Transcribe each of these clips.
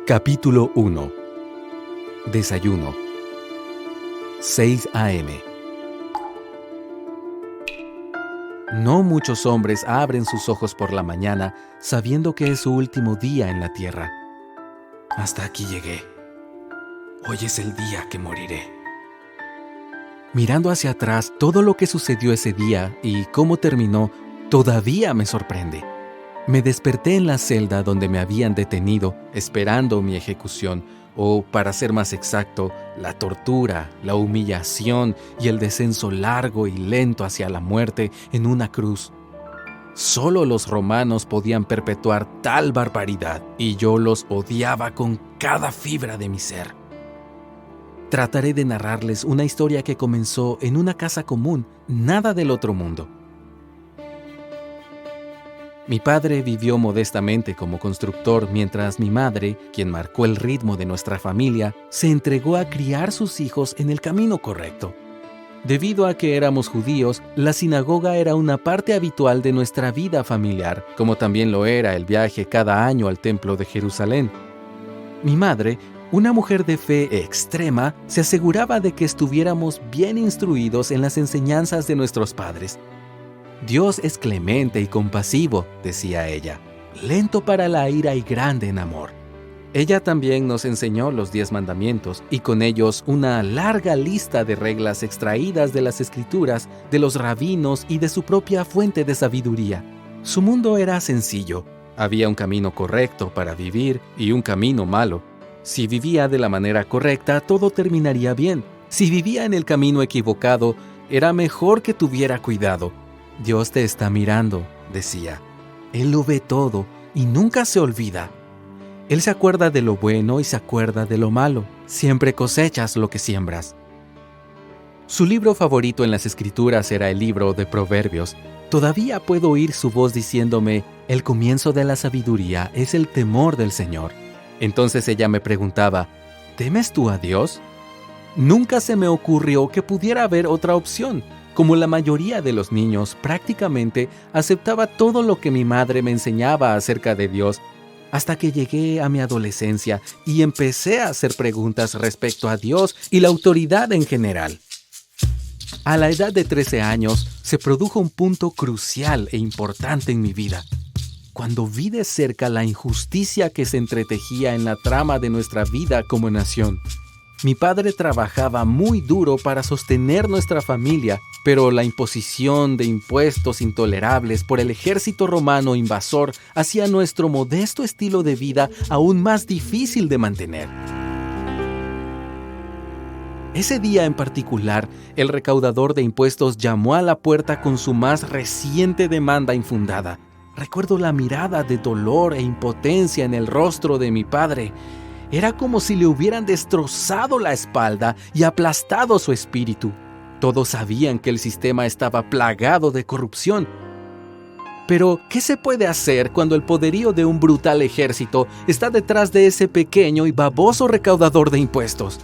Capítulo 1. Desayuno. 6 a.m. No muchos hombres abren sus ojos por la mañana sabiendo que es su último día en la tierra. Hasta aquí llegué. Hoy es el día que moriré. Mirando hacia atrás, todo lo que sucedió ese día y cómo terminó todavía me sorprende. Me desperté en la celda donde me habían detenido, esperando mi ejecución, o, para ser más exacto, la tortura, la humillación y el descenso largo y lento hacia la muerte en una cruz. Solo los romanos podían perpetuar tal barbaridad, y yo los odiaba con cada fibra de mi ser. Trataré de narrarles una historia que comenzó en una casa común, nada del otro mundo. Mi padre vivió modestamente como constructor, mientras mi madre, quien marcó el ritmo de nuestra familia, se entregó a criar sus hijos en el camino correcto. Debido a que éramos judíos, la sinagoga era una parte habitual de nuestra vida familiar, como también lo era el viaje cada año al templo de Jerusalén. Mi madre, una mujer de fe extrema, se aseguraba de que estuviéramos bien instruidos en las enseñanzas de nuestros padres. Dios es clemente y compasivo, decía ella, lento para la ira y grande en amor. Ella también nos enseñó los 10 mandamientos y con ellos una larga lista de reglas extraídas de las Escrituras, de los rabinos y de su propia fuente de sabiduría. Su mundo era sencillo. Había un camino correcto para vivir y un camino malo. Si vivía de la manera correcta, todo terminaría bien. Si vivía en el camino equivocado, era mejor que tuviera cuidado. Dios te está mirando, decía. Él lo ve todo y nunca se olvida. Él se acuerda de lo bueno y se acuerda de lo malo. Siempre cosechas lo que siembras. Su libro favorito en las Escrituras era el libro de Proverbios. Todavía puedo oír su voz diciéndome, el comienzo de la sabiduría es el temor del Señor. Entonces ella me preguntaba, ¿temes tú a Dios? Nunca se me ocurrió que pudiera haber otra opción. Como la mayoría de los niños, prácticamente aceptaba todo lo que mi madre me enseñaba acerca de Dios, hasta que llegué a mi adolescencia y empecé a hacer preguntas respecto a Dios y la autoridad en general. A la edad de 13 años, se produjo un punto crucial e importante en mi vida, cuando vi de cerca la injusticia que se entretejía en la trama de nuestra vida como nación. Mi padre trabajaba muy duro para sostener nuestra familia, pero la imposición de impuestos intolerables por el ejército romano invasor hacía nuestro modesto estilo de vida aún más difícil de mantener. Ese día en particular, el recaudador de impuestos llamó a la puerta con su más reciente demanda infundada. Recuerdo la mirada de dolor e impotencia en el rostro de mi padre. Era como si le hubieran destrozado la espalda y aplastado su espíritu. Todos sabían que el sistema estaba plagado de corrupción. Pero, ¿qué se puede hacer cuando el poderío de un brutal ejército está detrás de ese pequeño y baboso recaudador de impuestos?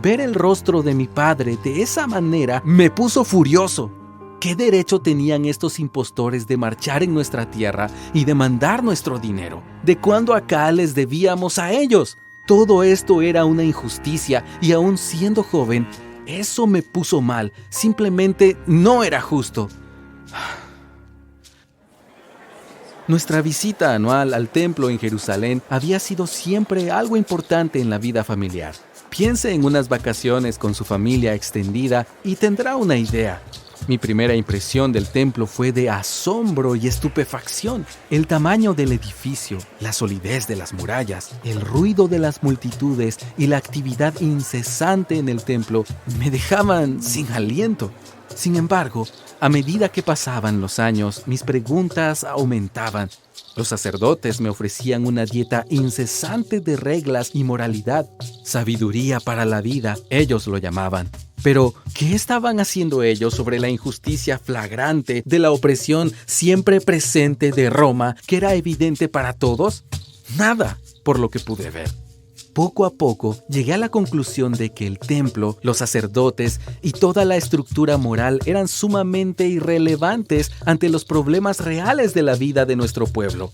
Ver el rostro de mi padre de esa manera me puso furioso. ¿Qué derecho tenían estos impostores de marchar en nuestra tierra y demandar nuestro dinero? ¿De cuándo acá les debíamos a ellos? Todo esto era una injusticia y aún siendo joven, eso me puso mal. Simplemente no era justo. Nuestra visita anual al templo en Jerusalén había sido siempre algo importante en la vida familiar. Piense en unas vacaciones con su familia extendida y tendrá una idea. Mi primera impresión del templo fue de asombro y estupefacción. El tamaño del edificio, la solidez de las murallas, el ruido de las multitudes y la actividad incesante en el templo me dejaban sin aliento. Sin embargo, a medida que pasaban los años, mis preguntas aumentaban. Los sacerdotes me ofrecían una dieta incesante de reglas y moralidad. Sabiduría para la vida, ellos lo llamaban. Pero, ¿qué estaban haciendo ellos sobre la injusticia flagrante de la opresión siempre presente de Roma, que era evidente para todos? Nada, por lo que pude ver. Poco a poco llegué a la conclusión de que el templo, los sacerdotes y toda la estructura moral eran sumamente irrelevantes ante los problemas reales de la vida de nuestro pueblo.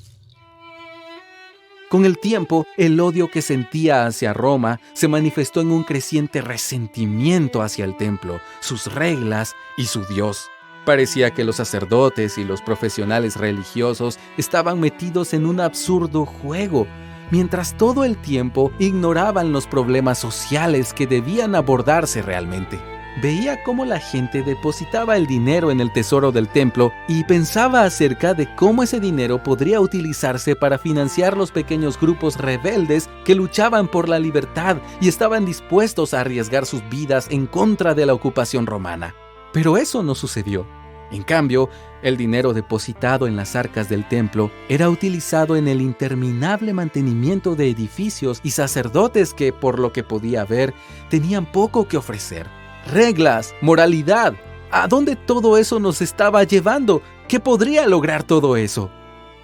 Con el tiempo, el odio que sentía hacia Roma se manifestó en un creciente resentimiento hacia el templo, sus reglas y su Dios. Parecía que los sacerdotes y los profesionales religiosos estaban metidos en un absurdo juego, mientras todo el tiempo ignoraban los problemas sociales que debían abordarse realmente. Veía cómo la gente depositaba el dinero en el tesoro del templo y pensaba acerca de cómo ese dinero podría utilizarse para financiar los pequeños grupos rebeldes que luchaban por la libertad y estaban dispuestos a arriesgar sus vidas en contra de la ocupación romana. Pero eso no sucedió. En cambio, el dinero depositado en las arcas del templo era utilizado en el interminable mantenimiento de edificios y sacerdotes que, por lo que podía ver, tenían poco que ofrecer. Reglas, moralidad. ¿A dónde todo eso nos estaba llevando? ¿Qué podría lograr todo eso?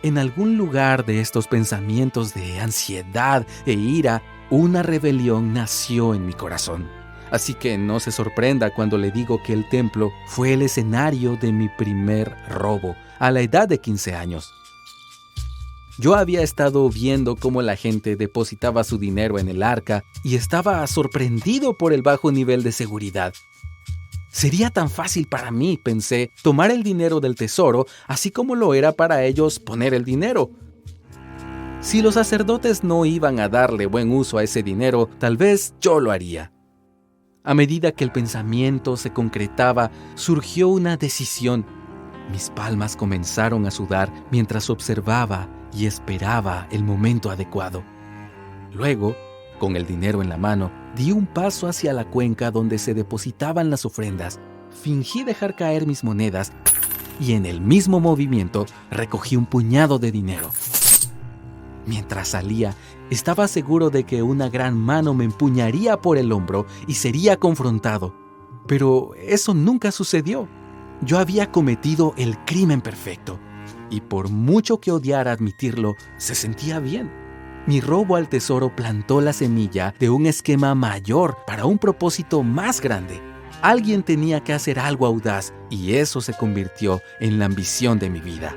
En algún lugar de estos pensamientos de ansiedad e ira, una rebelión nació en mi corazón. Así que no se sorprenda cuando le digo que el templo fue el escenario de mi primer robo, a la edad de 15 años. Yo había estado viendo cómo la gente depositaba su dinero en el arca y estaba sorprendido por el bajo nivel de seguridad. Sería tan fácil para mí, pensé, tomar el dinero del tesoro, así como lo era para ellos poner el dinero. Si los sacerdotes no iban a darle buen uso a ese dinero, tal vez yo lo haría. A medida que el pensamiento se concretaba, surgió una decisión. Mis palmas comenzaron a sudar mientras observaba y esperaba el momento adecuado. Luego, con el dinero en la mano, di un paso hacia la cuenca donde se depositaban las ofrendas. Fingí dejar caer mis monedas y en el mismo movimiento recogí un puñado de dinero. Mientras salía, estaba seguro de que una gran mano me empuñaría por el hombro y sería confrontado. Pero eso nunca sucedió. Yo había cometido el crimen perfecto. Y por mucho que odiara admitirlo, se sentía bien. Mi robo al tesoro plantó la semilla de un esquema mayor para un propósito más grande. Alguien tenía que hacer algo audaz y eso se convirtió en la ambición de mi vida.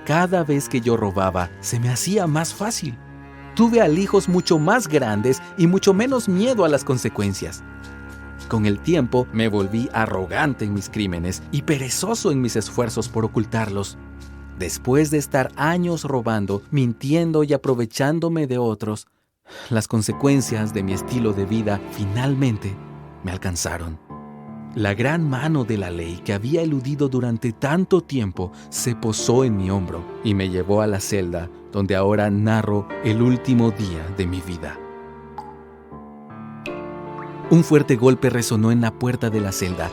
Cada vez que yo robaba, se me hacía más fácil. Tuve alijos mucho más grandes y mucho menos miedo a las consecuencias. Con el tiempo, me volví arrogante en mis crímenes y perezoso en mis esfuerzos por ocultarlos. Después de estar años robando, mintiendo y aprovechándome de otros, las consecuencias de mi estilo de vida finalmente me alcanzaron. La gran mano de la ley que había eludido durante tanto tiempo se posó en mi hombro y me llevó a la celda donde ahora narro el último día de mi vida. Un fuerte golpe resonó en la puerta de la celda,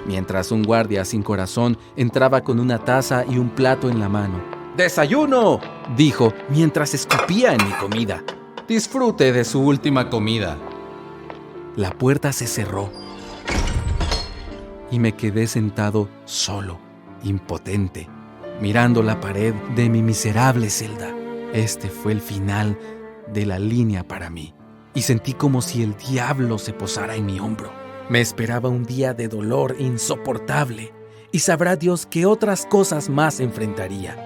mientras un guardia sin corazón entraba con una taza y un plato en la mano. ¡Desayuno!, dijo mientras escupía en mi comida. Disfrute de su última comida. La puerta se cerró y me quedé sentado solo, impotente, mirando la pared de mi miserable celda. Este fue el final de la línea para mí, y sentí como si el diablo se posara en mi hombro. Me esperaba un día de dolor insoportable, y sabrá Dios qué otras cosas más enfrentaría.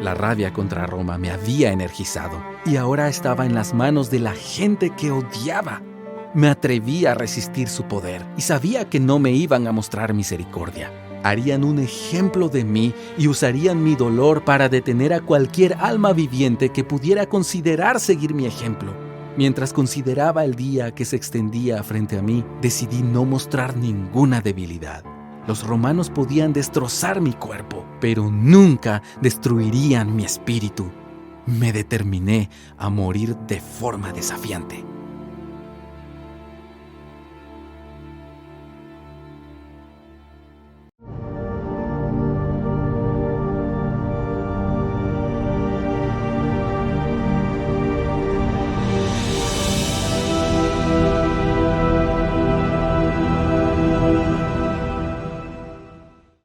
La rabia contra Roma me había energizado, y ahora estaba en las manos de la gente que odiaba. Me atreví a resistir su poder, y sabía que no me iban a mostrar misericordia. Harían un ejemplo de mí y usarían mi dolor para detener a cualquier alma viviente que pudiera considerar seguir mi ejemplo. Mientras consideraba el día que se extendía frente a mí, decidí no mostrar ninguna debilidad. Los romanos podían destrozar mi cuerpo, pero nunca destruirían mi espíritu. Me determiné a morir de forma desafiante.